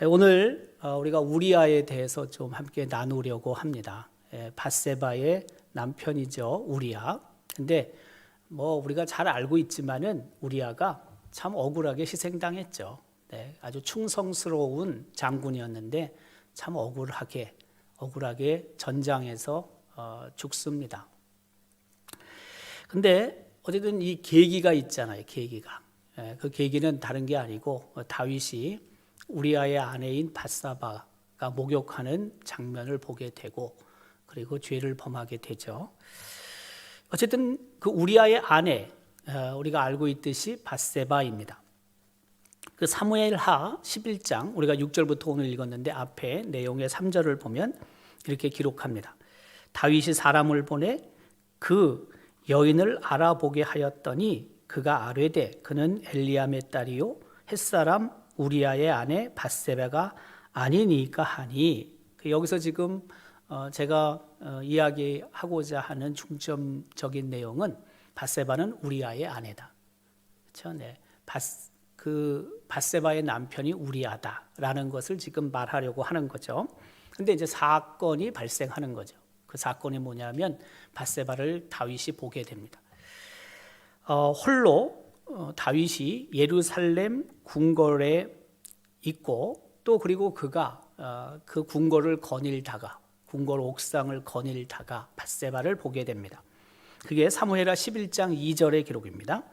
오늘 우리가 우리아에 대해서 좀 함께 나누려고 합니다. 밧세바의 남편이죠, 우리아. 근데 뭐 우리가 잘 알고 있지만은 우리아가 참 억울하게 희생당했죠. 네, 아주 충성스러운 장군이었는데 참 억울하게 전장에서 죽습니다. 근데 어쨌든 이 계기가 있잖아요, 계기가. 그 계기는 다른 게 아니고 다윗이 우리아의 아내인 밧세바가 목욕하는 장면을 보게 되고 그리고 죄를 범하게 되죠. 어쨌든 그 우리아의 아내, 우리가 알고 있듯이 밧세바입니다. 그 사무엘하 11장 우리가 6절부터 오늘 읽었는데 앞에 내용의 3절을 보면 이렇게 기록합니다. 다윗이 사람을 보내 그 여인을 알아보게 하였더니 그가 아뢰되 그는 엘리암의 딸이요 햇사람 우리아의 아내 밧세바가 아니니까 하니, 여기서 지금 제가 이야기하고자 하는 중점적인 내용은 밧세바는 우리아의 아내다. 그렇죠? 네. 그 밧세바의 남편이 우리아다라는 것을 지금 말하려고 하는 거죠. 근데 이제 사건이 발생하는 거죠. 그 사건이 뭐냐면 밧세바를 다윗이 보게 됩니다. 홀로 다윗이 예루살렘 궁궐에 있고 또 그리고 그가 그 궁궐을 거닐다가 궁궐 옥상을 거닐다가 밧세바를 보게 됩니다. 그게 사무엘하 11장 2절의 기록입니다.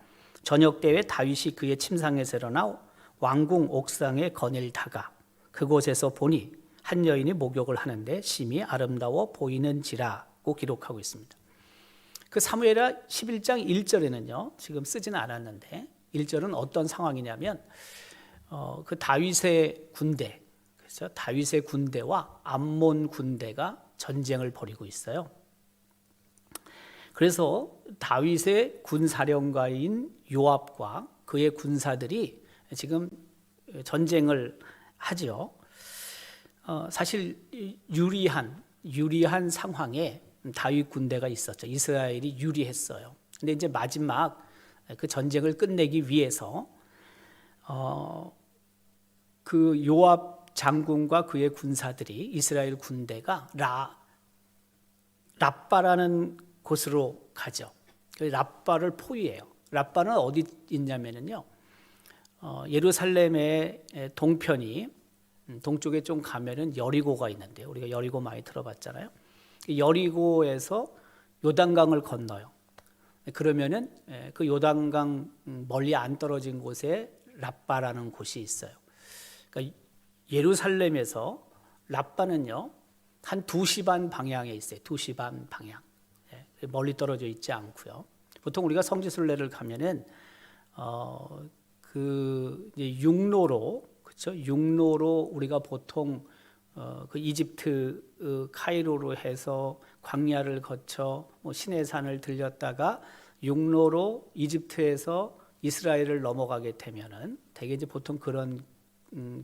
저녁 때에 다윗이 그의 침상에서 일어나 왕궁 옥상에 거닐다가 그곳에서 보니 한 여인이 목욕을 하는데 심히 아름다워 보이는지라고 기록하고 있습니다. 그 사무엘하 11장 1절에는요, 지금 쓰지는 않았는데 1절은 어떤 상황이냐면 그 다윗의 군대, 그래서 다윗의 군대와 암몬 군대가 전쟁을 벌이고 있어요. 그래서 다윗의 군사령관인 요압과 그의 군사들이 지금 전쟁을 하죠. 사실 유리한 상황에 다윗 군대가 있었죠. 이스라엘이 유리했어요. 근데 이제 마지막 그 전쟁을 끝내기 위해서 그 요압 장군과 그의 군사들이 이스라엘 군대가 랍바라는 곳으로 가죠. 랍바를 포위해요. 랍바는 어디 있냐면요, 예루살렘의 동편이 동쪽에 좀 가면은 여리고가 있는데 우리가 여리고 많이 들어봤잖아요. 여리고에서 요단강을 건너요. 그러면은 그 요단강 멀리 안 떨어진 곳에 랍바라는 곳이 있어요. 그러니까 예루살렘에서 랍바는요 한 2시 반 방향에 있어요. 2시 반 방향. 멀리 떨어져 있지 않고요. 보통 우리가 성지순례를 가면은 그 육로로, 그렇죠? 육로로 우리가 보통 그 이집트 카이로로 해서 광야를 거쳐 시내산을 들렸다가 육로로 이집트에서 이스라엘을 넘어가게 되면은 대개 이제 보통 그런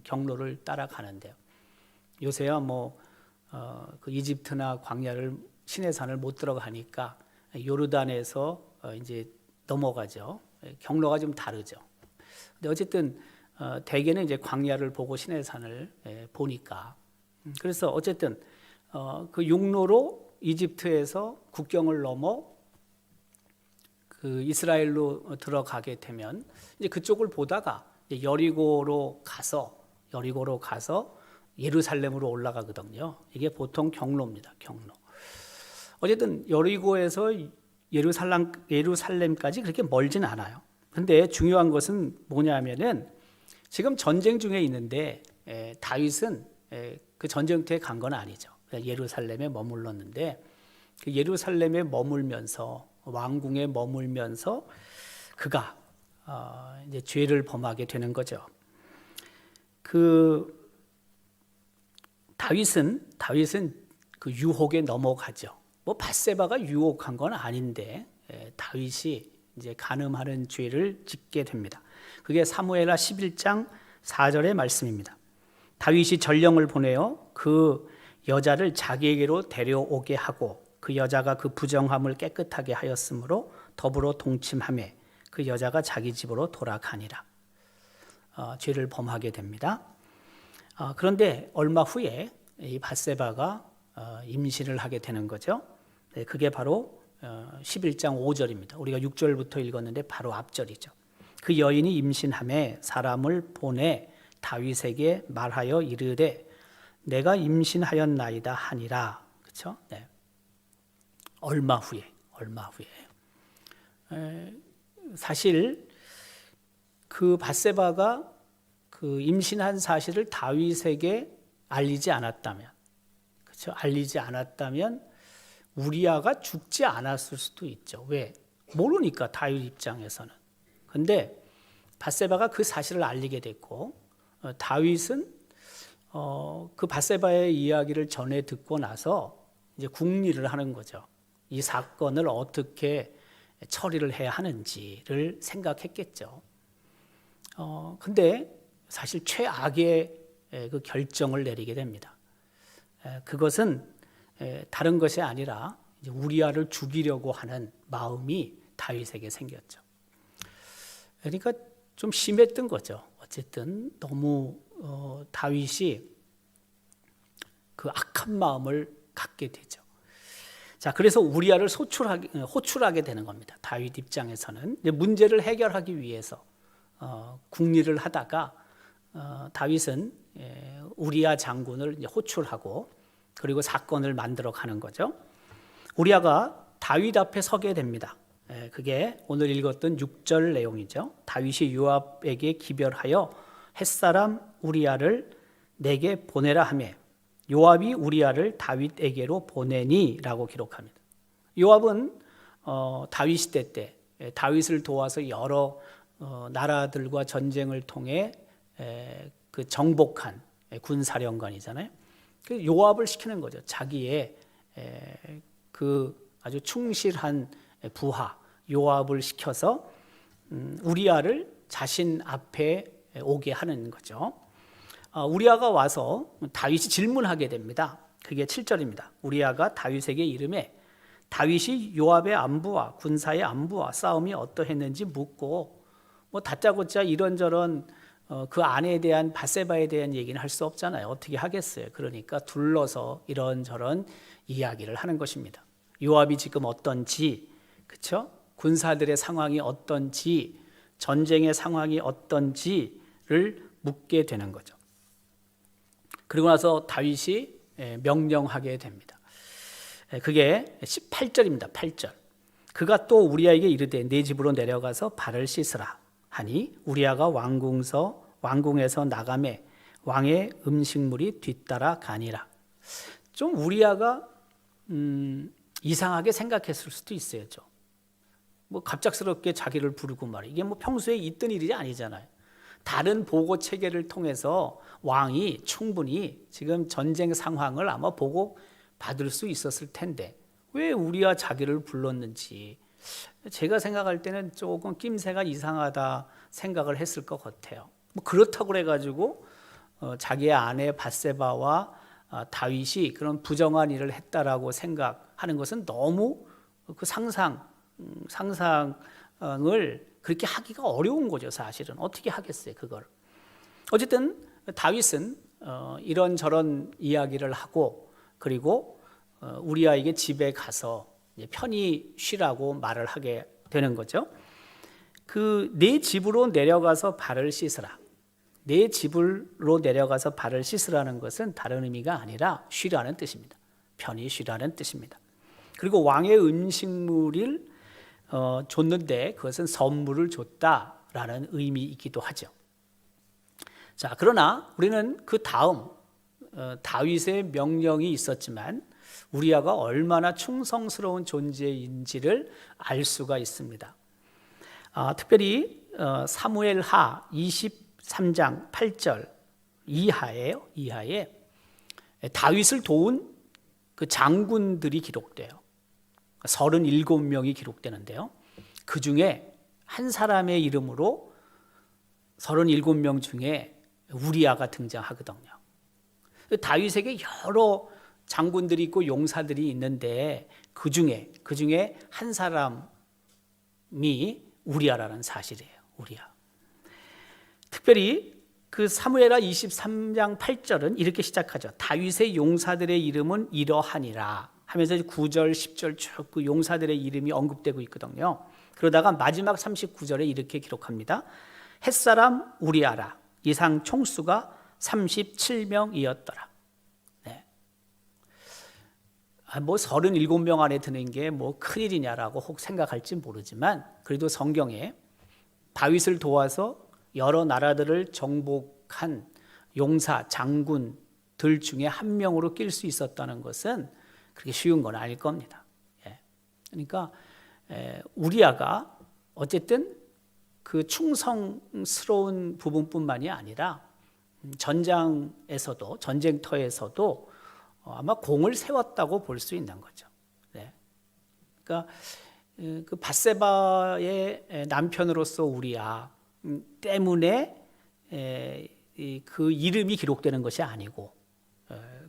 경로를 따라가는데요. 요새야 그 이집트나 광야를 시내산을 못 들어가니까 요르단에서 이제 넘어가죠. 경로가 좀 다르죠. 근데 어쨌든 대개는 이제 광야를 보고 시내산을 보니까, 그래서 어쨌든 그 육로로 이집트에서 국경을 넘어 그 이스라엘로 들어가게 되면 이제 그쪽을 보다가 이제 여리고로 가서 예루살렘으로 올라가거든요. 이게 보통 경로입니다. 경로. 어쨌든 여리고에서 예루살렘까지 그렇게 멀진 않아요. 근데 중요한 것은 뭐냐면은 지금 전쟁 중에 있는데 다윗은 그 전쟁터에 간 건 아니죠. 예루살렘에 머물렀는데 그 예루살렘에 머물면서 왕궁에 머물면서 그가 이제 죄를 범하게 되는 거죠. 그 다윗은 그 유혹에 넘어가죠. 밧세바가 유혹한 건 아닌데 다윗이 이제 간음하는 죄를 짓게 됩니다. 그게 사무엘하 11장 4절의 말씀입니다. 다윗이 전령을 보내어 그 여자를 자기에게로 데려오게 하고 그 여자가 그 부정함을 깨끗하게 하였으므로 더불어 동침하매 그 여자가 자기 집으로 돌아가니라. 죄를 범하게 됩니다. 그런데 얼마 후에 이 밧세바가 임신을 하게 되는 거죠. 네, 그게 바로 11장 5절입니다. 우리가 6절부터 읽었는데 바로 앞절이죠. 그 여인이 임신함에 사람을 보내 다윗에게 말하여 이르되 내가 임신하였나이다 하니라. 그렇죠? 네. 얼마 후에 사실 그 밧세바가 그 임신한 사실을 다윗에게 알리지 않았다면, 그렇죠? 알리지 않았다면 우리아가 죽지 않았을 수도 있죠. 왜? 모르니까 다윗 입장에서는. 근데 밧세바가 그 사실을 알리게 됐고 다윗은 그 밧세바의 이야기를 전해 듣고 나서 이제 궁리를 하는 거죠. 이 사건을 어떻게 처리를 해야 하는지를 생각했겠죠. 근데 사실 최악의 그 결정을 내리게 됩니다. 그것은 다른 것이 아니라 이제 우리아를 죽이려고 하는 마음이 다윗에게 생겼죠. 그러니까 좀 심했던 거죠. 어쨌든 너무 다윗이 그 악한 마음을 갖게 되죠. 자, 그래서 우리아를 호출하게 되는 겁니다. 다윗 입장에서는 문제를 해결하기 위해서 궁리를 하다가 다윗은 우리아 장군을 호출하고 그리고 사건을 만들어 가는 거죠. 우리아가 다윗 앞에 서게 됩니다. 그게 오늘 읽었던 6절 내용이죠. 다윗이 요압에게 기별하여 햇사람 우리아를 내게 보내라 하며 요압이 우리아를 다윗에게로 보내니라고 기록합니다. 요압은 다윗 시대 때 다윗을 도와서 여러 나라들과 전쟁을 통해 그 정복한 군사령관이잖아요. 그 요압을 시키는 거죠. 자기의 그 아주 충실한 부하 요압을 시켜서 우리아를 자신 앞에 오게 하는 거죠. 우리아가 와서 다윗이 질문하게 됩니다. 그게 7절입니다. 우리아가 다윗에게 이르매 다윗이 요압의 안부와 군사의 안부와 싸움이 어떠했는지 묻고 뭐 다짜고짜 이런저런 그 아내에 대한 밧세바에 대한 얘기는 할 수 없잖아요. 어떻게 하겠어요. 그러니까 둘러서 이런저런 이야기를 하는 것입니다. 요압이 지금 어떤지, 그렇죠? 군사들의 상황이 어떤지, 전쟁의 상황이 어떤지를 묻게 되는 거죠. 그리고 나서 다윗이 명령하게 됩니다. 그게 18절입니다. 8절. 그가 또 우리아에게 이르되 내 집으로 내려가서 발을 씻으라 하니 우리아가 왕궁에서 나가매 왕의 음식물이 뒤따라 가니라. 좀 우리아가 이상하게 생각했을 수도 있어요. 좀. 뭐 갑작스럽게 자기를 부르고 말이야. 이게 뭐 평소에 있던 일이 아니잖아요. 다른 보고 체계를 통해서 왕이 충분히 지금 전쟁 상황을 아마 보고 받을 수 있었을 텐데 왜 우리아 자기를 불렀는지 제가 생각할 때는 조금 낌새가 이상하다 생각을 했을 것 같아요. 뭐 그렇다고 그래가지고 자기의 아내 밧세바와 다윗이 그런 부정한 일을 했다라고 생각하는 것은 너무 그 상상을 그렇게 하기가 어려운 거죠. 사실은 어떻게 하겠어요, 그걸. 어쨌든 다윗은 이런저런 이야기를 하고 그리고 우리아에게 집에 가서 편히 쉬라고 말을 하게 되는 거죠. 그 내 집으로 내려가서 발을 씻으라. 내 집으로 내려가서 발을 씻으라는 것은 다른 의미가 아니라 쉬라는 뜻입니다. 편히 쉬라는 뜻입니다. 그리고 왕의 음식물을 줬는데 그것은 선물을 줬다라는 의미이기도 하죠. 자, 그러나 우리는 그 다음 다윗의 명령이 있었지만 우리아가 얼마나 충성스러운 존재인지를 알 수가 있습니다. 특별히 사무엘하 23장 8절 이하에 다윗을 도운 그 장군들이 기록돼요. 37명이 기록되는데요. 그 중에 한 사람의 이름으로 37명 중에 우리아가 등장하거든요. 다윗에게 여러 장군들이 있고 용사들이 있는데 그 중에 한 사람이 우리아라는 사실이에요. 우리아. 특별히 그 사무엘하 23장 8절은 이렇게 시작하죠. 다윗의 용사들의 이름은 이러하니라 하면서 9절, 10절 쭉 그 용사들의 이름이 언급되고 있거든요. 그러다가 마지막 39절에 이렇게 기록합니다. 햇사람 우리아라 이상 총수가 37명이었더라. 네. 뭐 37명 안에 드는 게 뭐 큰일이냐라고 혹 생각할지 모르지만 그래도 성경에 다윗을 도와서 여러 나라들을 정복한 용사, 장군들 중에 한 명으로 낄 수 있었다는 것은 그렇게 쉬운 건 아닐 겁니다. 그러니까 우리아가 어쨌든 그 충성스러운 부분뿐만이 아니라 전장에서도 전쟁터에서도 아마 공을 세웠다고 볼 수 있는 거죠. 그러니까 그 밧세바의 남편으로서 우리아 때문에 그 이름이 기록되는 것이 아니고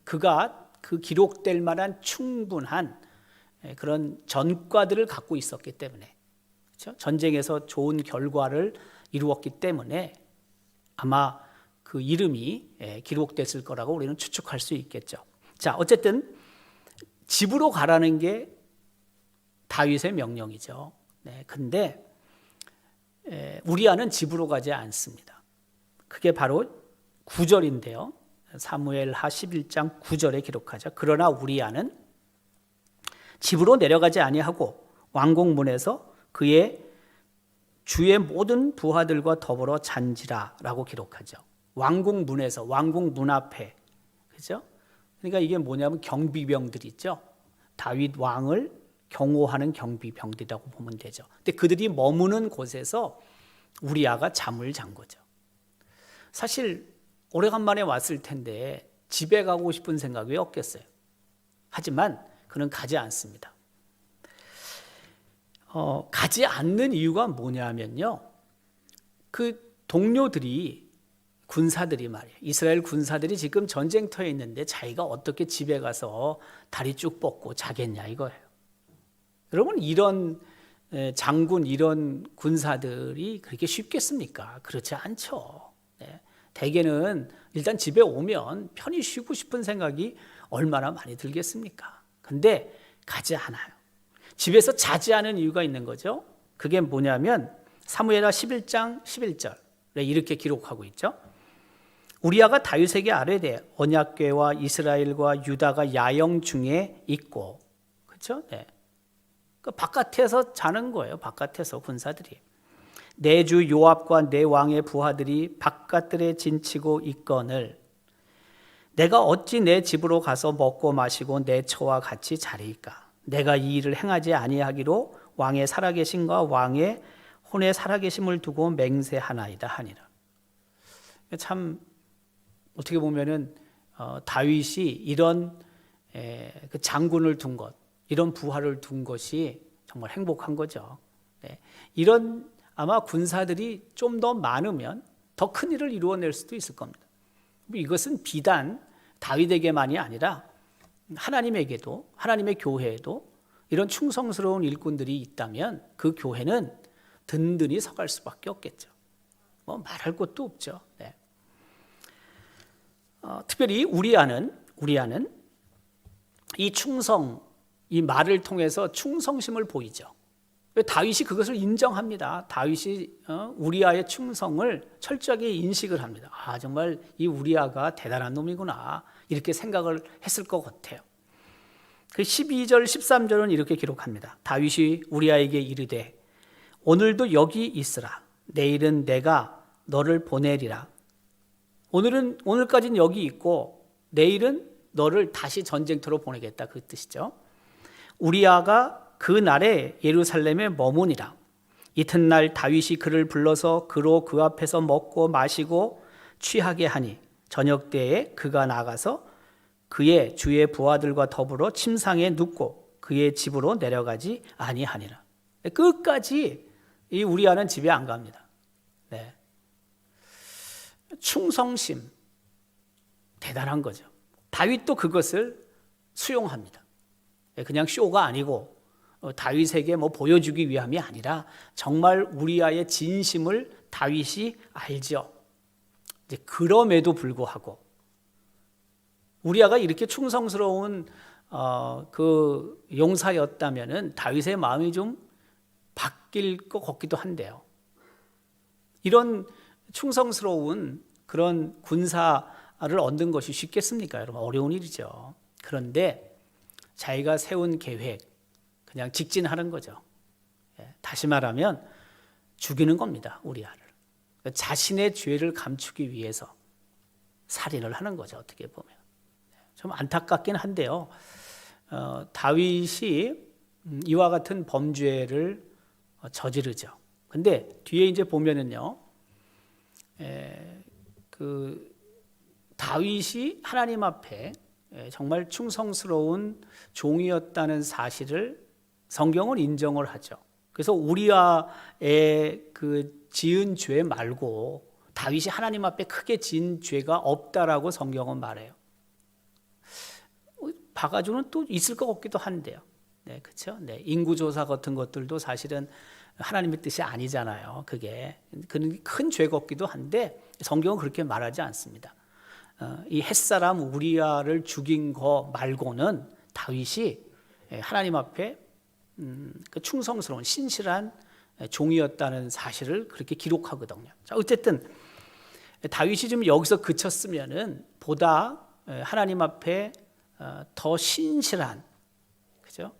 그가 그 기록될 만한 충분한 그런 전과들을 갖고 있었기 때문에 그렇죠? 전쟁에서 좋은 결과를 이루었기 때문에 아마 그 이름이 기록됐을 거라고 우리는 추측할 수 있겠죠. 자, 어쨌든 집으로 가라는 게 다윗의 명령이죠. 근데 우리아는 집으로 가지 않습니다. 그게 바로 9절인데요. 사무엘하 11장 9절에 기록하죠. 그러나 우리아는 집으로 내려가지 아니하고 왕궁문에서 그의 주의 모든 부하들과 더불어 잔지라라고 기록하죠. 왕궁문에서 왕궁문 앞에 그죠? 그러니까 이게 뭐냐면 경비병들 있죠. 다윗 왕을 경호하는 경비병들이라고 보면 되죠. 근데 그들이 머무는 곳에서 우리아가 잠을 잔 거죠. 사실 오래간만에 왔을 텐데 집에 가고 싶은 생각이 왜 없겠어요? 하지만 그는 가지 않습니다. 가지 않는 이유가 뭐냐면요. 그 동료들이 군사들이 말이에요. 이스라엘 군사들이 지금 전쟁터에 있는데 자기가 어떻게 집에 가서 다리 쭉 뻗고 자겠냐 이거예요. 여러분 이런 장군 이런 군사들이 그렇게 쉽겠습니까? 그렇지 않죠. 대개는 일단 집에 오면 편히 쉬고 싶은 생각이 얼마나 많이 들겠습니까? 근데 가지 않아요. 집에서 자지 않은 이유가 있는 거죠. 그게 뭐냐면 사무엘하 11장 11절에 이렇게 기록하고 있죠. 우리아가 다윗에게 아뢰되 언약궤와 이스라엘과 유다가 야영 중에 있고 그렇죠? 그 바깥에서 자는 거예요. 바깥에서 군사들이. 내 주 요압과 내 왕의 부하들이 바깥들에 진치고 있거늘 내가 어찌 내 집으로 가서 먹고 마시고 내 처와 같이 자리이까? 내가 이 일을 행하지 아니하기로 왕의 살아계심과 왕의 혼의 살아계심을 두고 맹세하나이다 하니라. 참 어떻게 보면은 다윗이 이런 그 장군을 둔 것, 이런 부하를 둔 것이 정말 행복한 거죠. 이런 아마 군사들이 좀 더 많으면 더 큰 일을 이루어낼 수도 있을 겁니다. 이것은 비단 다윗에게만이 아니라 하나님에게도 하나님의 교회에도 이런 충성스러운 일꾼들이 있다면 그 교회는 든든히 서갈 수밖에 없겠죠. 뭐 말할 것도 없죠. 특별히 우리아는 이 충성, 이 말을 통해서 충성심을 보이죠. 다윗이 그것을 인정합니다. 다윗이 우리아의 충성을 철저하게 인식을 합니다. 아, 정말 이 우리아가 대단한 놈이구나 이렇게 생각을 했을 것 같아요. 그 12절 13절은 이렇게 기록합니다. 다윗이 우리아에게 이르되 오늘도 여기 있으라. 내일은 내가 너를 보내리라. 오늘까지는 여기 있고 내일은 너를 다시 전쟁터로 보내겠다 그 뜻이죠. 우리아가 그 날에 예루살렘에 머무니라. 이튿날 다윗이 그를 불러서 그로 그 앞에서 먹고 마시고 취하게 하니 저녁 때에 그가 나가서 그의 주의 부하들과 더불어 침상에 눕고 그의 집으로 내려가지 아니하니라. 끝까지 이 우리아는 집에 안 갑니다. 충성심 대단한 거죠. 다윗도 그것을 수용합니다. 그냥 쇼가 아니고 다윗에게 뭐 보여주기 위함이 아니라 정말 우리아의 진심을 다윗이 알죠. 이제 그럼에도 불구하고 우리아가 이렇게 충성스러운 그 용사였다면은 다윗의 마음이 좀 바뀔 것 같기도 한데요. 이런 충성스러운 그런 군사를 얻는 것이 쉽겠습니까? 여러분, 어려운 일이죠. 그런데 자기가 세운 계획 그냥 직진하는 거죠. 다시 말하면 죽이는 겁니다. 우리아를. 자신의 죄를 감추기 위해서 살인을 하는 거죠. 어떻게 보면 좀 안타깝긴 한데요. 다윗이 이와 같은 범죄를 저지르죠. 근데 뒤에 이제 보면은요, 그 다윗이 하나님 앞에 정말 충성스러운 종이었다는 사실을 성경은 인정을 하죠. 그래서 우리아의 그 지은 죄 말고 다윗이 하나님 앞에 크게 지은 죄가 없다라고 성경은 말해요. 봐가지고는 또 있을 것 같기도 한데요. 네, 그렇죠. 네, 인구조사 같은 것들도 사실은 하나님의 뜻이 아니잖아요. 그게 큰 죄가 없기도 한데 성경은 그렇게 말하지 않습니다. 이 햇사람 우리아를 죽인 거 말고는 다윗이 하나님 앞에 그 충성스러운 신실한 종이었다는 사실을 그렇게 기록하거든요. 자, 어쨌든 다윗이 좀 여기서 그쳤으면은 보다 하나님 앞에 더 신실한, 그죠?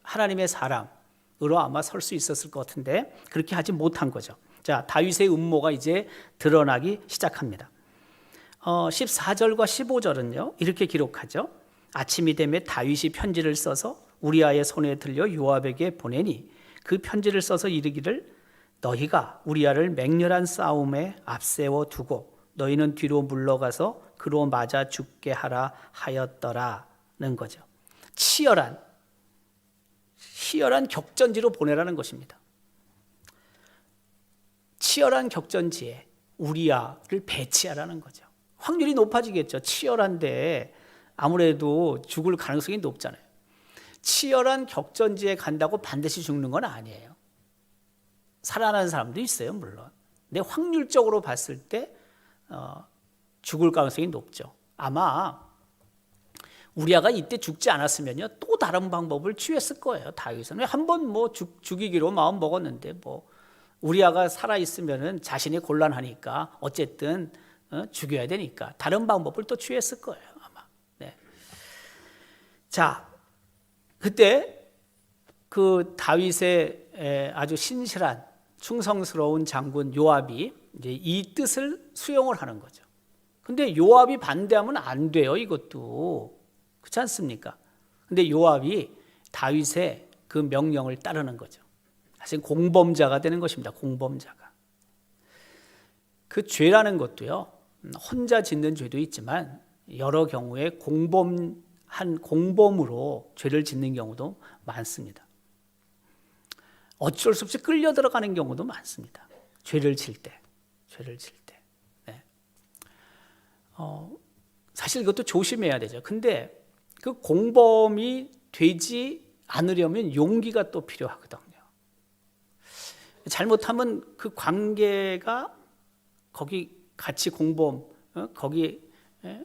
하나님의 사람으로 아마 설 수 있었을 것 같은데 그렇게 하지 못한 거죠. 자, 다윗의 음모가 이제 드러나기 시작합니다. 14절과 15절은요 이렇게 기록하죠. 아침이 되매 다윗이 편지를 써서 우리아의 손에 들려 요압에게 보내니 그 편지를 써서 이르기를 너희가 우리아를 맹렬한 싸움에 앞세워 두고 너희는 뒤로 물러가서 그로 맞아 죽게 하라 하였더라는 거죠. 치열한 격전지로 보내라는 것입니다. 치열한 격전지에 우리아를 배치하라는 거죠. 확률이 높아지겠죠. 치열한데 아무래도 죽을 가능성이 높잖아요. 치열한 격전지에 간다고 반드시 죽는 건 아니에요. 살아나는 사람도 있어요, 물론. 근데 확률적으로 봤을 때 죽을 가능성이 높죠. 아마 우리아가 이때 죽지 않았으면요 또 다른 방법을 취했을 거예요. 다윗은 한번 뭐 죽이기로 마음 먹었는데 뭐 우리아가 살아 있으면은 자신이 곤란하니까 어쨌든 죽여야 되니까 다른 방법을 또 취했을 거예요 아마. 네. 자, 그때 그 다윗의 아주 신실한 충성스러운 장군 요압이 이제 이 뜻을 수용을 하는 거죠. 근데 요압이 반대하면 안 돼요, 이것도. 그렇지 않습니까? 근데 요압이 다윗의 그 명령을 따르는 거죠. 사실 공범자가 되는 것입니다. 공범자가. 그 죄라는 것도요, 혼자 짓는 죄도 있지만 여러 경우에 공범으로 죄를 짓는 경우도 많습니다. 어쩔 수 없이 끌려 들어가는 경우도 많습니다. 죄를 질 때. 네. 사실 이것도 조심해야 되죠. 근데 그 공범이 되지 않으려면 용기가 또 필요하거든요. 잘못하면 그 관계가 거기 같이 거기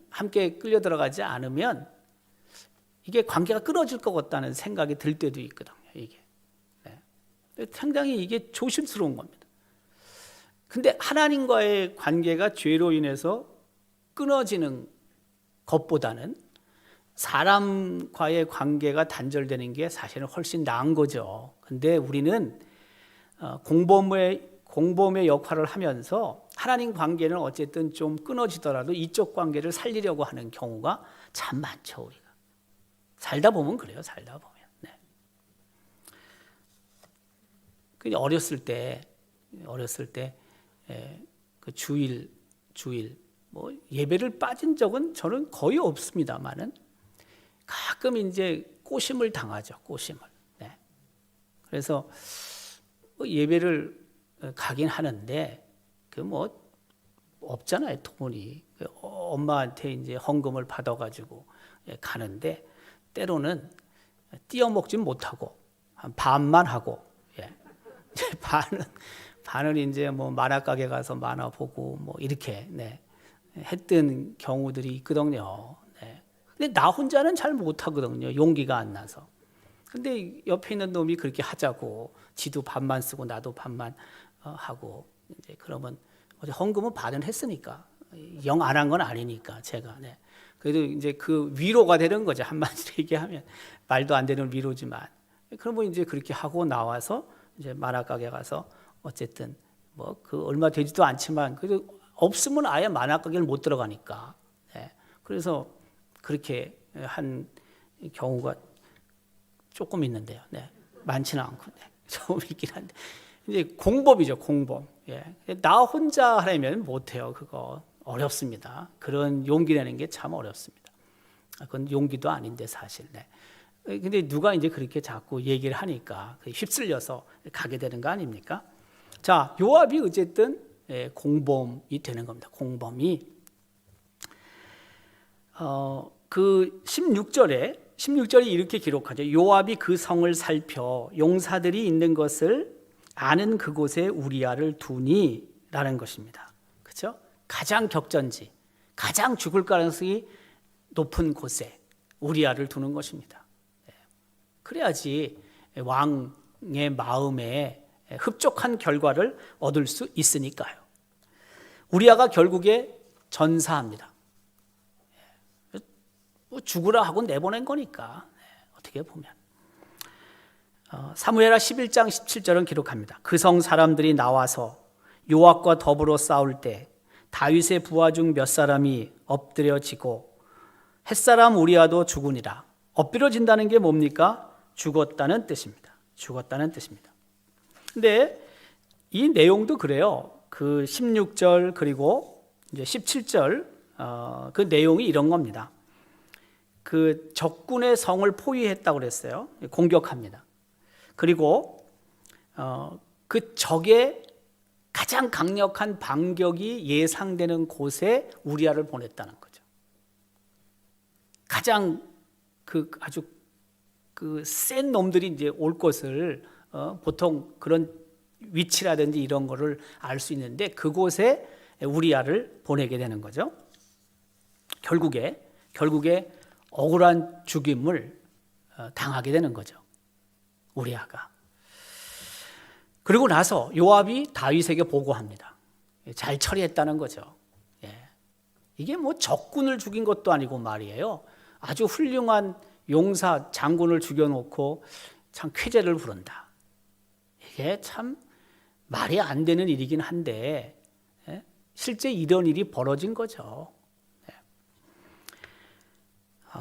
함께 끌려 들어가지 않으면 이게 관계가 끊어질 것 같다는 생각이 들 때도 있거든요. 이게 상당히 이게 조심스러운 겁니다. 근데 하나님과의 관계가 죄로 인해서 끊어지는 것보다는 사람과의 관계가 단절되는 게 사실은 훨씬 나은 거죠. 근데 우리는 공범의 역할을 하면서 하나님 관계는 어쨌든 좀 끊어지더라도 이쪽 관계를 살리려고 하는 경우가 참 많죠. 우리가 살다 보면 그래요. 살다 보면. 네. 어렸을 때 그 주일 뭐 예배를 빠진 적은 저는 거의 없습니다만은 가끔 이제 꼬심을 당하죠. 꼬심을. 네. 그래서 예배를 가긴 하는데 그 뭐 없잖아요. 돈이. 엄마한테 이제 헌금을 받아가지고 가는데 때로는 띄어먹진 못하고 한 반만 하고 반은 이제 뭐 만화 가게 가서 만화 보고 뭐 이렇게 했던 경우들이 있거든요. 네. 근데 나 혼자는 잘 못하거든요. 용기가 안 나서. 근데 옆에 있는 놈이 그렇게 하자고, 지도 반만 쓰고 나도 반만 하고, 이제 그러면 어제 헌금은 받은 했으니까 영 안 한 건 아니니까 제가. 네. 그래도 이제 그 위로가 되는 거죠. 한마디로 얘기하면 말도 안 되는 위로지만. 그러면 이제 그렇게 하고 나와서 이제 만화 가게 가서 어쨌든 뭐 그 얼마 되지도 않지만 그래도 없으면 아예 만화 가게를 못 들어가니까. 네. 그래서 그렇게 한 경우가 조금 있는데요. 네. 많지는 않고 네. 좀 있긴 한데 이제 공범이죠. 공범. 예. 나 혼자 하려면 못해요. 그거 어렵습니다. 그런 용기 내는 게 참 어렵습니다. 그건 용기도 아닌데 사실. 네. 근데 누가 이제 그렇게 자꾸 얘기를 하니까 휩쓸려서 가게 되는 거 아닙니까? 자, 요압이 어쨌든 공범이 되는 겁니다. 공범이 그 16절이 이렇게 기록하죠. 요압이 그 성을 살펴 용사들이 있는 것을 아는 그곳에 우리아를 두니라는 것입니다. 그렇죠? 가장 격전지, 가장 죽을 가능성이 높은 곳에 우리아를 두는 것입니다. 그래야지 왕의 마음에 흡족한 결과를 얻을 수 있으니까요. 우리아가 결국에 전사합니다. 죽으라 하고 내보낸 거니까 어떻게 보면. 사무엘하 11장 17절은 기록합니다. 그 성 사람들이 나와서 요압과 더불어 싸울 때 다윗의 부하 중 몇 사람이 엎드려지고 햇사람 우리아도 죽으니라. 엎드려진다는 게 뭡니까? 죽었다는 뜻입니다. 죽었다는 뜻입니다. 근데 이 내용도 그래요. 그 16절 그리고 이제 17절 그 내용이 이런 겁니다. 그 적군의 성을 포위했다고 그랬어요. 공격합니다. 그리고 그 적의 가장 강력한 반격이 예상되는 곳에 우리아를 보냈다는 거죠. 가장 그 아주 그 센 놈들이 이제 올 것을 보통 그런 위치라든지 이런 거를 알 수 있는데 그곳에 우리아를 보내게 되는 거죠. 결국에 억울한 죽임을 당하게 되는 거죠. 우리아가. 그리고 나서 요압이 다윗에게 보고합니다. 잘 처리했다는 거죠. 이게 뭐 적군을 죽인 것도 아니고 말이에요. 아주 훌륭한 용사 장군을 죽여놓고 참 쾌재를 부른다. 이게 참 말이 안 되는 일이긴 한데 실제 이런 일이 벌어진 거죠.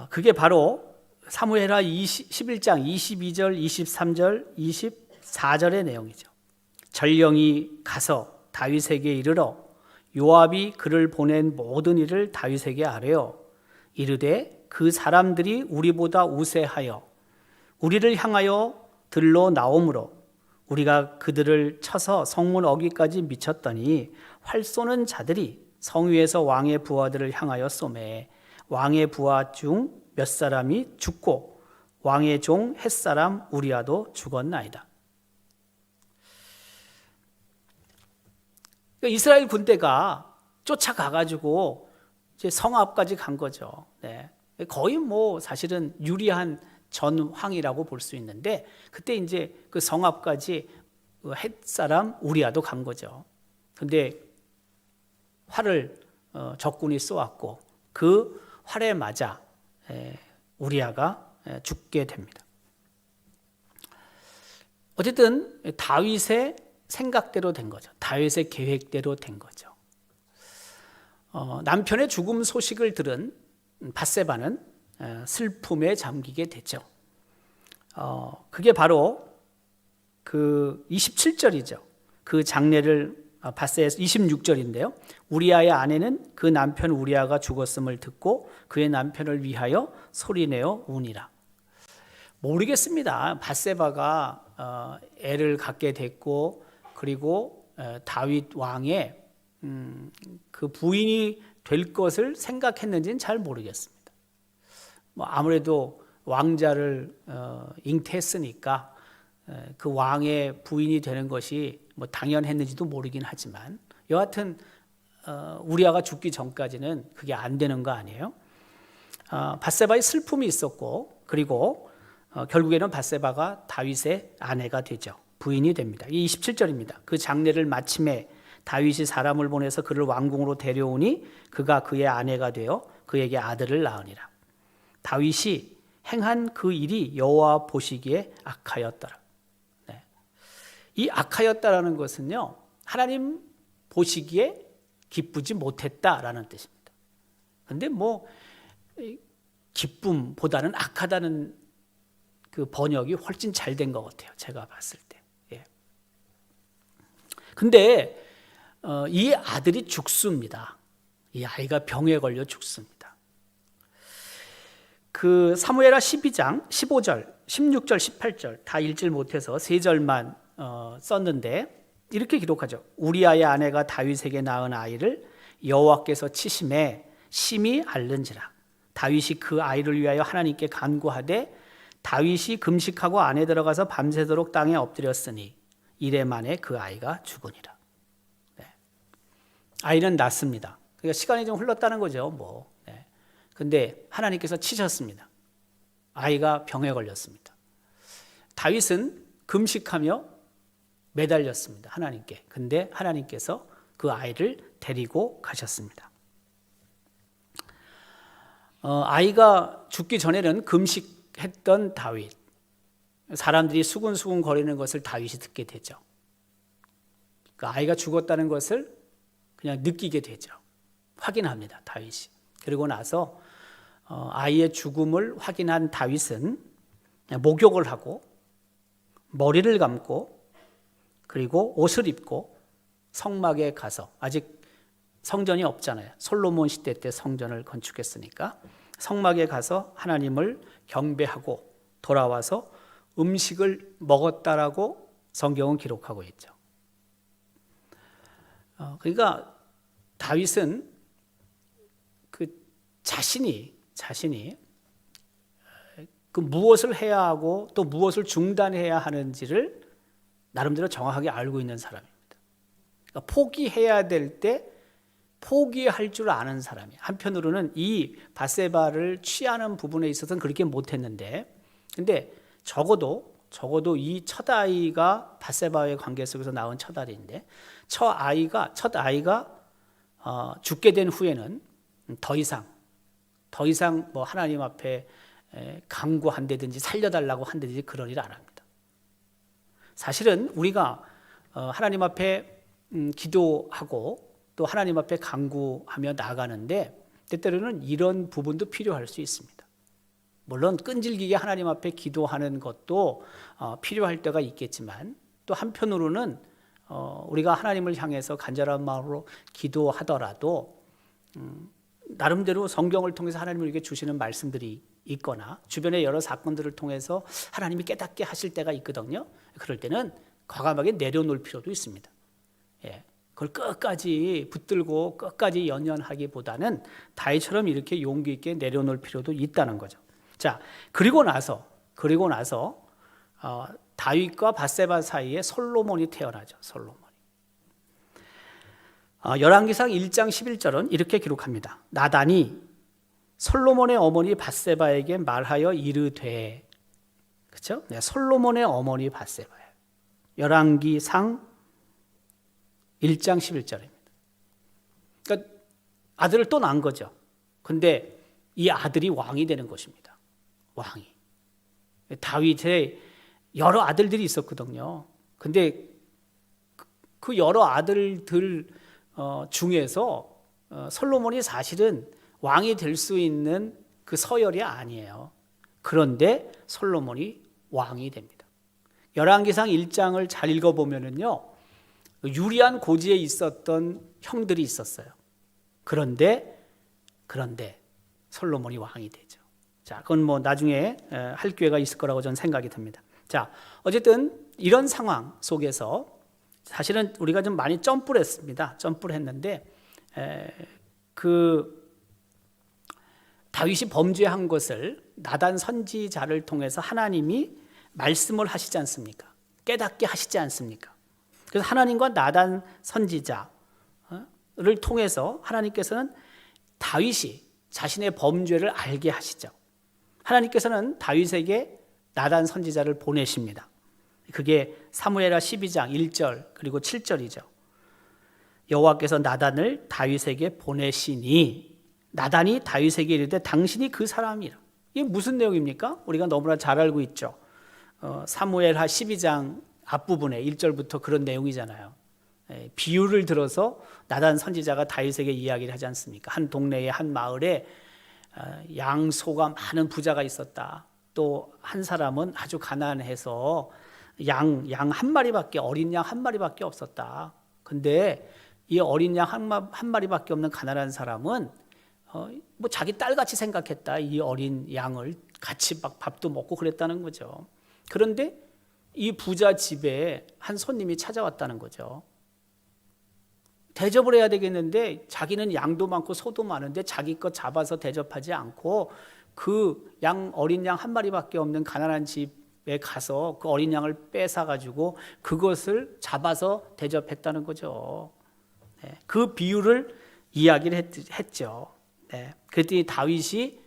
그게 바로 사무엘하 11장 22절, 23절, 24절의 내용이죠. 전령이 가서 다윗에게 이르러 요압이 그를 보낸 모든 일을 다윗에게 아뢰어 이르되 그 사람들이 우리보다 우세하여 우리를 향하여 들러 나오므로 우리가 그들을 쳐서 성문 어귀까지 미쳤더니 활 쏘는 자들이 성 위에서 왕의 부하들을 향하여 쏘매 왕의 부하 중 몇 사람이 죽고 왕의 종 햇사람 우리아도 죽었나이다. 그러니까 이스라엘 군대가 쫓아가가지고 이제 성 앞까지 간 거죠. 네. 거의 뭐 사실은 유리한 전황이라고 볼 수 있는데 그때 이제 그 성 앞까지 햇사람 우리아도 간 거죠. 근데 활을 적군이 쏘았고 그 활에 맞아 우리아가 죽게 됩니다. 어쨌든 다윗의 생각대로 된 거죠. 다윗의 계획대로 된 거죠. 남편의 죽음 소식을 들은 밧세바는 슬픔에 잠기게 되죠. 그게 바로 그 27절이죠. 그 장례를 밧세에서 26절인데요. 우리아의 아내는 그 남편 우리아가 죽었음을 듣고 그의 남편을 위하여 소리내어 우니라. 모르겠습니다. 밧세바가 애를 갖게 됐고 그리고 다윗 왕의 그 부인이 될 것을 생각했는지는 잘 모르겠습니다. 뭐 아무래도 왕자를 잉태했으니까 그 왕의 부인이 되는 것이 뭐 당연했는지도 모르긴 하지만 여하튼 우리아가 죽기 전까지는 그게 안 되는 거 아니에요? 밧세바의 슬픔이 있었고, 그리고 결국에는 밧세바가 다윗의 아내가 되죠. 부인이 됩니다. 이 27절입니다. 그 장례를 마침에 다윗이 사람을 보내서 그를 왕궁으로 데려오니 그가 그의 아내가 되어 그에게 아들을 낳으니라. 다윗이 행한 그 일이 여호와 보시기에 악하였더라. 네. 이 악하였다라는 것은요, 하나님 보시기에 기쁘지 못했다라는 뜻입니다. 그런데 기쁨보다는 악하다는 그 번역이 훨씬 잘 된 것 같아요. 제가 봤을 때. 예. 근데 이 아들이 죽습니다. 이 아이가 병에 걸려 죽습니다. 그 사무엘하 12장 15절, 16절, 18절 다 읽질 못해서 3절만 썼는데 이렇게 기록하죠. 우리아의 아내가 다윗에게 낳은 아이를 여호와께서 치심에 심히 앓는지라. 다윗이 그 아이를 위하여 하나님께 간구하되 다윗이 금식하고 안에 들어가서 밤새도록 땅에 엎드렸으니 이래 만에 그 아이가 죽으니라. 네. 아이는 낳습니다. 그러니까 시간이 좀 흘렀다는 거죠. 네. 근데 하나님께서 치셨습니다. 아이가 병에 걸렸습니다. 다윗은 금식하며 매달렸습니다. 하나님께. 근데 하나님께서 그 아이를 데리고 가셨습니다. 아이가 죽기 전에는 금식했던 다윗, 사람들이 수군수군 거리는 것을 다윗이 듣게 되죠. 그 아이가 죽었다는 것을 그냥 느끼게 되죠. 확인합니다. 다윗이. 그리고 나서 아이의 죽음을 확인한 다윗은 목욕을 하고 머리를 감고 그리고 옷을 입고 성막에 가서, 아직 성전이 없잖아요. 솔로몬 시대 때 성전을 건축했으니까 성막에 가서 하나님을 경배하고 돌아와서 음식을 먹었다라고 성경은 기록하고 있죠. 그러니까 다윗은 그 자신이 그 무엇을 해야 하고 또 무엇을 중단해야 하는지를 나름대로 정확하게 알고 있는 사람입니다. 그러니까 포기해야 될 때 포기할 줄 아는 사람이. 한편으로는 이 밧세바를 취하는 부분에 있어서는 그렇게 못했는데, 근데 적어도 이 첫 아이가 밧세바의 관계 속에서 나온 첫 아이인데, 첫 아이가 죽게 된 후에는 더 이상 하나님 앞에 간구한다든지 살려달라고 한다든지 그런 일 안 합니다. 사실은 우리가 하나님 앞에 기도하고 또 하나님 앞에 간구하며 나가는데 때때로는 이런 부분도 필요할 수 있습니다. 물론 끈질기게 하나님 앞에 기도하는 것도 필요할 때가 있겠지만, 또 한편으로는 우리가 하나님을 향해서 간절한 마음으로 기도하더라도 나름대로 성경을 통해서 하나님이 우리에게 주시는 말씀들이 있거나 주변의 여러 사건들을 통해서 하나님이 깨닫게 하실 때가 있거든요. 그럴 때는 과감하게 내려놓을 필요도 있습니다. 예, 그걸 끝까지 붙들고 끝까지 연연하기보다는 다윗처럼 이렇게 용기 있게 내려놓을 필요도 있다는 거죠. 자, 그리고 나서 다윗과 밧세바 사이에 솔로몬이 태어나죠. 솔로몬이. 열왕기상 1장 11절은 이렇게 기록합니다. 나단이 솔로몬의 어머니 밧세바에게 말하여 이르되, 그렇죠? 네, 솔로몬의 어머니 밧세바예요. 열왕기상 1장 11절입니다. 그러니까 아들을 또 낳은 거죠. 근데 이 아들이 왕이 되는 것입니다. 왕이. 다윗의 여러 아들들이 있었거든요. 근데 그 여러 아들들 중에서 솔로몬이 사실은 왕이 될 수 있는 그 서열이 아니에요. 그런데 솔로몬이 왕이 됩니다. 열왕기상 1장을 잘 읽어보면은요, 유리한 고지에 있었던 형들이 있었어요. 그런데 솔로몬이 왕이 되죠. 자, 그건 나중에 할 기회가 있을 거라고 저는 생각이 듭니다. 자, 어쨌든 이런 상황 속에서 사실은 우리가 좀 많이 점프를 했습니다. 점프를 했는데 다윗이 범죄한 것을 나단 선지자를 통해서 하나님이 말씀을 하시지 않습니까? 깨닫게 하시지 않습니까? 그래서 하나님과 나단 선지자를 통해서 하나님께서는 다윗이 자신의 범죄를 알게 하시죠. 하나님께서는 다윗에게 나단 선지자를 보내십니다. 그게 사무엘하 12장 1절 그리고 7절이죠. 여호와께서 나단을 다윗에게 보내시니 나단이 다윗에게 이르되 당신이 그 사람이라. 이게 무슨 내용입니까? 우리가 너무나 잘 알고 있죠. 사무엘하 12장 앞부분에 1절부터 그런 내용이잖아요. 비유를 들어서 나단 선지자가 다윗에게 이야기를 하지 않습니까? 한 동네에 한 마을에 양소가 많은 부자가 있었다. 또 한 사람은 아주 가난해서 양 한 마리밖에 어린 양 한 마리밖에 없었다. 근데 이 어린 양 한 마리밖에 없는 가난한 사람은 뭐 자기 딸같이 생각했다. 이 어린 양을 같이 막 밥도 먹고 그랬다는 거죠. 그런데 이 부자 집에 한 손님이 찾아왔다는 거죠. 대접을 해야 되겠는데 자기는 양도 많고 소도 많은데 자기 것 잡아서 대접하지 않고 그 어린 양 한 마리밖에 없는 가난한 집에 가서 그 어린 양을 뺏어가지고 그것을 잡아서 대접했다는 거죠. 그 비유를 이야기를 했죠. 그랬더니 다윗이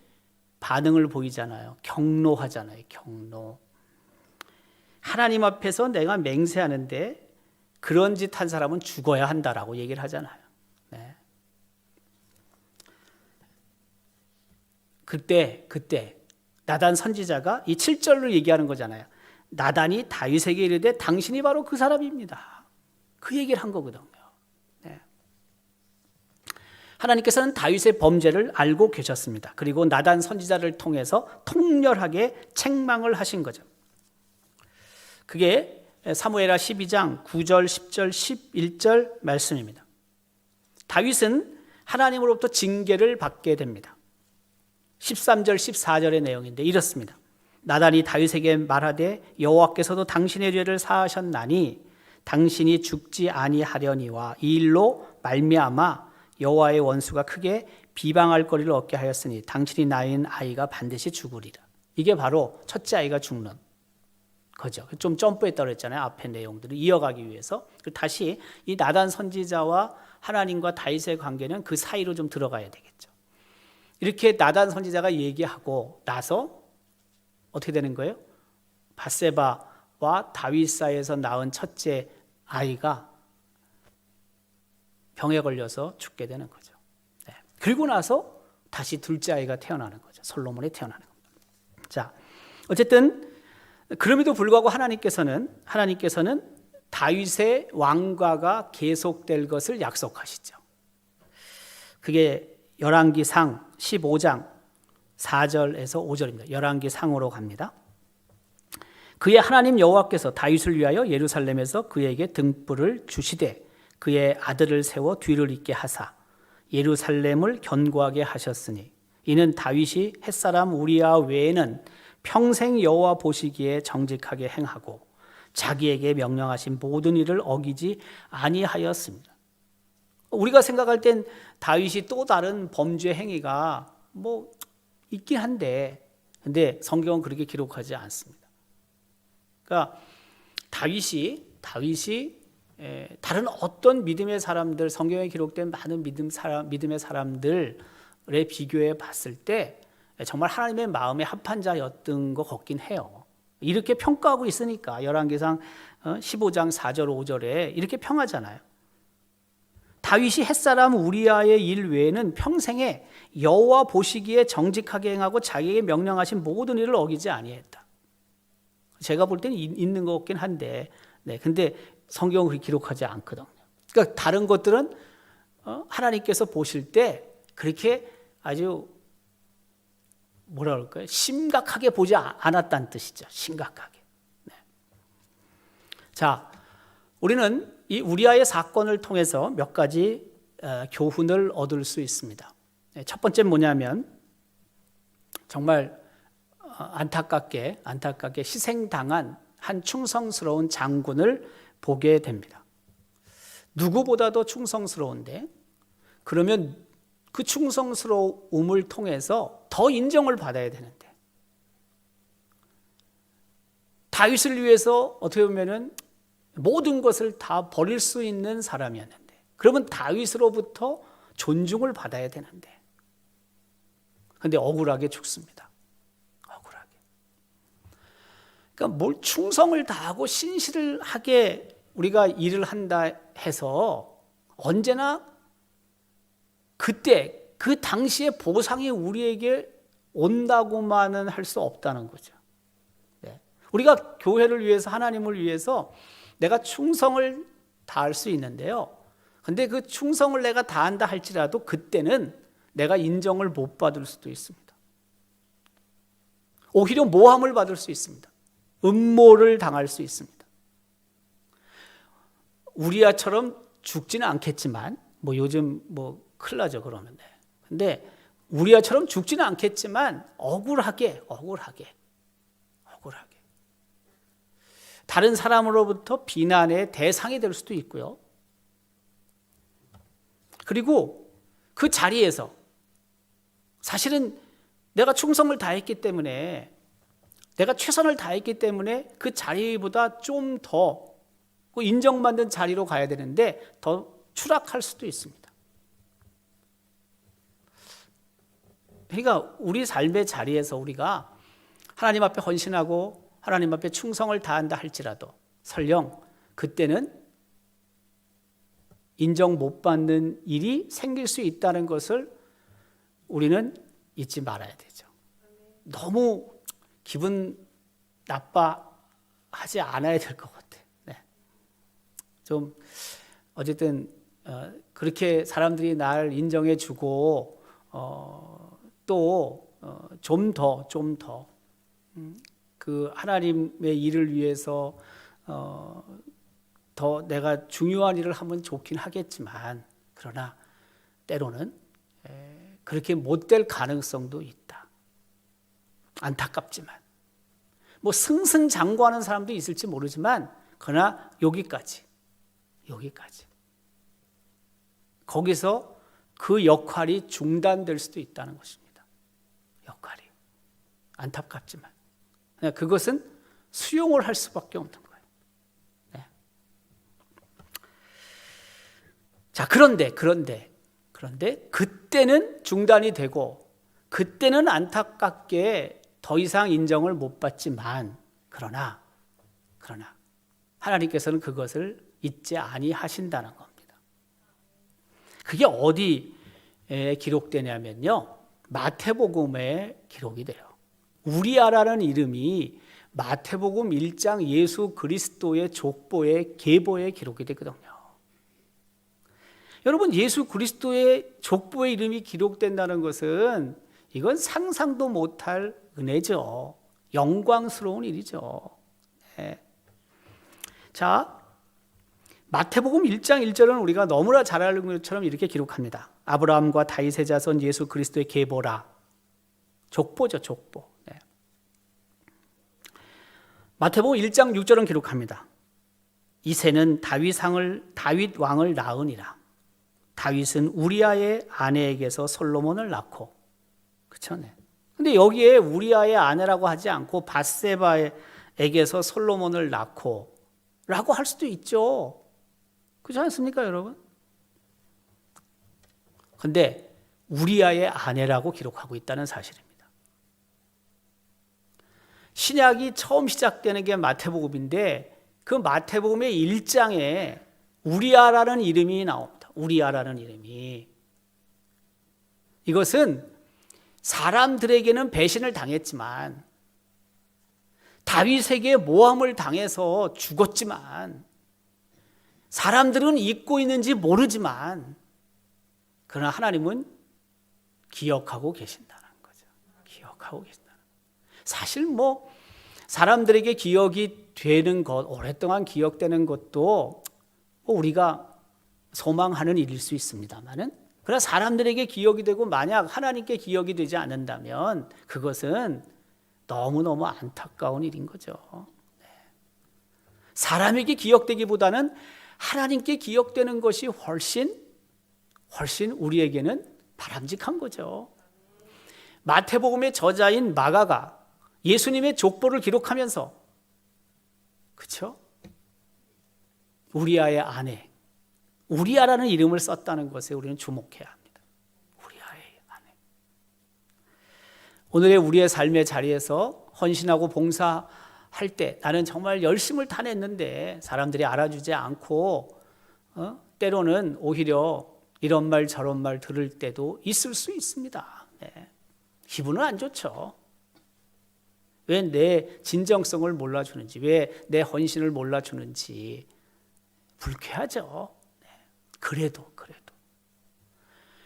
반응을 보이잖아요. 경노하잖아요. 경노. 하나님 앞에서 내가 맹세하는데 그런 짓 한 사람은 죽어야 한다라고 얘기를 하잖아요. 그때 나단 선지자가 이 7절로 얘기하는 거잖아요. 나단이 다윗에게 이르되 당신이 바로 그 사람입니다. 그 얘기를 한 거거든요. 하나님께서는 다윗의 범죄를 알고 계셨습니다. 그리고 나단 선지자를 통해서 통렬하게 책망을 하신 거죠. 그게 사무엘하 12장 9절, 10절, 11절 말씀입니다. 다윗은 하나님으로부터 징계를 받게 됩니다. 13절, 14절의 내용인데 이렇습니다. 나단이 다윗에게 말하되 여호와께서도 당신의 죄를 사하셨나니 당신이 죽지 아니하려니와 이 일로 말미암아 여호와의 원수가 크게 비방할 거리를 얻게 하였으니 당신이 낳은 아이가 반드시 죽으리라. 이게 바로 첫째 아이가 죽는 거죠. 좀 점프했다고 했잖아요. 앞의 내용들을 이어가기 위해서. 다시 이 나단 선지자와 하나님과 다윗의 관계는 그 사이로 좀 들어가야 되겠죠. 이렇게 나단 선지자가 얘기하고 나서 어떻게 되는 거예요? 밧세바와 다윗 사이에서 낳은 첫째 아이가 병에 걸려서 죽게 되는 거죠. 그리고 나서 다시 둘째 아이가 태어나는 거죠. 솔로몬이 태어나는 겁니다. 자, 어쨌든 그럼에도 불구하고 하나님께서는 다윗의 왕과가 계속될 것을 약속하시죠. 그게 열왕기상 15장 4절에서 5절입니다. 열왕기상으로 갑니다. 그의 하나님 여호와께서 다윗을 위하여 예루살렘에서 그에게 등불을 주시되 그의 아들을 세워 뒤를 잇게 하사 예루살렘을 견고하게 하셨으니 이는 다윗이 햇사람 우리야 외에는 평생 여호와 보시기에 정직하게 행하고 자기에게 명령하신 모든 일을 어기지 아니하였습니다. 우리가 생각할 땐 다윗이 또 다른 범죄 행위가 뭐 있긴 한데 근데 성경은 그렇게 기록하지 않습니다. 그러니까 다윗이 다른 어떤 믿음의 사람들, 성경에 기록된 많은 믿음의 사람들에 비교해 봤을 때 정말 하나님의 마음에 합한 자였던 것 같긴 해요. 이렇게 평가하고 있으니까 열왕기상 15장 4절 5절에 이렇게 평하잖아요. 다윗이 햇사람 우리아의 일 외에는 평생에 여호와 보시기에 정직하게 행하고 자기에게 명령하신 모든 일을 어기지 아니했다. 제가 볼 때는 있는 것 같긴 한데, 근데 성경은 그렇게 기록하지 않거든요. 그러니까 다른 것들은 하나님께서 보실 때 그렇게 아주 뭐라 그럴까요? 심각하게 보지 않았다는 뜻이죠. 심각하게. 자, 우리는 이 우리아의 사건을 통해서 몇 가지 교훈을 얻을 수 있습니다. 첫 번째는 뭐냐면 정말 안타깝게 희생당한 한 충성스러운 장군을 보게 됩니다. 누구보다도 충성스러운데 그러면 그 충성스러움을 통해서 더 인정을 받아야 되는데 다윗을 위해서 어떻게 보면은 모든 것을 다 버릴 수 있는 사람이었는데 그러면 다윗으로부터 존중을 받아야 되는데, 근데 억울하게 죽습니다. 억울하게. 그러니까 뭘 충성을 다하고 신실을 하게 우리가 일을 한다 해서 언제나 그때 그 당시에 보상이 우리에게 온다고만은 할 수 없다는 거죠. 네. 우리가 교회를 위해서, 하나님을 위해서 내가 충성을 다할 수 있는데요. 근데 그 충성을 내가 다한다 할지라도 그때는 내가 인정을 못 받을 수도 있습니다. 오히려 모함을 받을 수 있습니다. 음모를 당할 수 있습니다. 우리야처럼 죽지는 않겠지만, 뭐 요즘 뭐 큰일 나죠, 그러면. 근데 우리야처럼 죽지는 않겠지만 억울하게 다른 사람으로부터 비난의 대상이 될 수도 있고요. 그리고 그 자리에서 사실은 내가 충성을 다했기 때문에, 내가 최선을 다했기 때문에 그 자리보다 좀 더 인정받는 자리로 가야 되는데 더 추락할 수도 있습니다. 그러니까 우리 삶의 자리에서 우리가 하나님 앞에 헌신하고 하나님 앞에 충성을 다한다 할지라도 설령 그때는 인정 못 받는 일이 생길 수 있다는 것을 우리는 잊지 말아야 되죠. 너무 기분 나빠하지 않아야 될 것 같아. 네. 좀 어쨌든 그렇게 사람들이 날 인정해주고 또 좀 더 그 하나님의 일을 위해서 더 내가 중요한 일을 하면 좋긴 하겠지만, 그러나 때로는 그렇게 못 될 가능성도 있다. 안타깝지만 뭐 승승장구하는 사람도 있을지 모르지만, 그러나 여기까지 거기서 그 역할이 중단될 수도 있다는 것입니다. 역할이 안타깝지만 그것은 수용을 할 수밖에 없는 거예요. 네. 자, 그런데 그때는 중단이 되고 그때는 안타깝게 더 이상 인정을 못 받지만, 그러나 하나님께서는 그것을 잊지 아니하신다는 겁니다. 그게 어디에 기록되냐면요, 마태복음에 기록이 돼요. 우리아라는 이름이 마태복음 1장 예수 그리스도의 족보의 계보에 기록이 되거든요. 여러분, 예수 그리스도의 족보의 이름이 기록된다는 것은 이건 상상도 못할 은혜죠. 영광스러운 일이죠. 네. 자, 마태복음 1장 1절은 우리가 너무나 잘 알는 것처럼 이렇게 기록합니다. 아브라함과 다윗의 자손 예수 그리스도의 계보라. 족보죠, 족보. 네. 마태복음 1장 6절은 기록합니다. 이새는 다윗 왕을 낳으니라. 다윗은 우리아의 아내에게서 솔로몬을 낳고. 그렇죠? 네. 근데 여기에 우리아의 아내라고 하지 않고 밧세바에게서 솔로몬을 낳고 라고 할 수도 있죠. 그렇지 않습니까, 여러분? 근데 우리아의 아내라고 기록하고 있다는 사실입니다. 신약이 처음 시작되는 게 마태복음인데, 그 마태복음의 1장에 우리아라는 이름이 나옵니다. 우리아라는 이름이. 이것은 사람들에게는 배신을 당했지만, 다윗에게 모함을 당해서 죽었지만, 사람들은 잊고 있는지 모르지만, 그러나 하나님은 기억하고 계신다는 거죠. 기억하고 계신다는 거죠. 사실 뭐 사람들에게 기억이 되는 것, 오랫동안 기억되는 것도 뭐 우리가 소망하는 일일 수 있습니다만은, 그러나 사람들에게 기억이 되고 만약 하나님께 기억이 되지 않는다면 그것은 너무너무 안타까운 일인 거죠. 네. 사람에게 기억되기보다는 하나님께 기억되는 것이 훨씬 우리에게는 바람직한 거죠. 마태복음의 저자인 마가가 예수님의 족보를 기록하면서, 그렇죠? 우리아의 아내, 우리아라는 이름을 썼다는 것에 우리는 주목해야 합니다. 우리아의 아내. 오늘의 우리의 삶의 자리에서 헌신하고 봉사할 때 나는 정말 열심을 다냈는데 사람들이 알아주지 않고 때로는 오히려 이런 말 저런 말 들을 때도 있을 수 있습니다. 네. 기분은 안 좋죠. 왜 내 진정성을 몰라주는지, 왜 내 헌신을 몰라주는지 불쾌하죠. 네. 그래도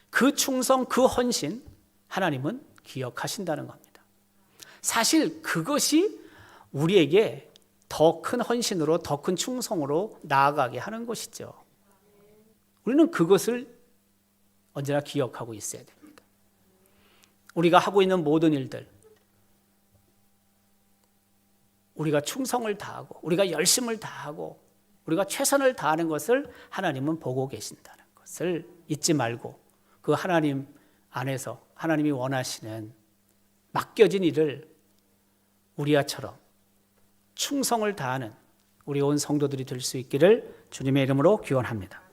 그 충성, 그 헌신 하나님은 기억하신다는 겁니다. 사실 그것이 우리에게 더 큰 헌신으로, 더 큰 충성으로 나아가게 하는 것이죠. 우리는 그것을 언제나 기억하고 있어야 됩니다. 우리가 하고 있는 모든 일들, 우리가 충성을 다하고 우리가 열심을 다하고 우리가 최선을 다하는 것을 하나님은 보고 계신다는 것을 잊지 말고 그 하나님 안에서 하나님이 원하시는 맡겨진 일을 우리아처럼 충성을 다하는 우리 온 성도들이 될 수 있기를 주님의 이름으로 기원합니다.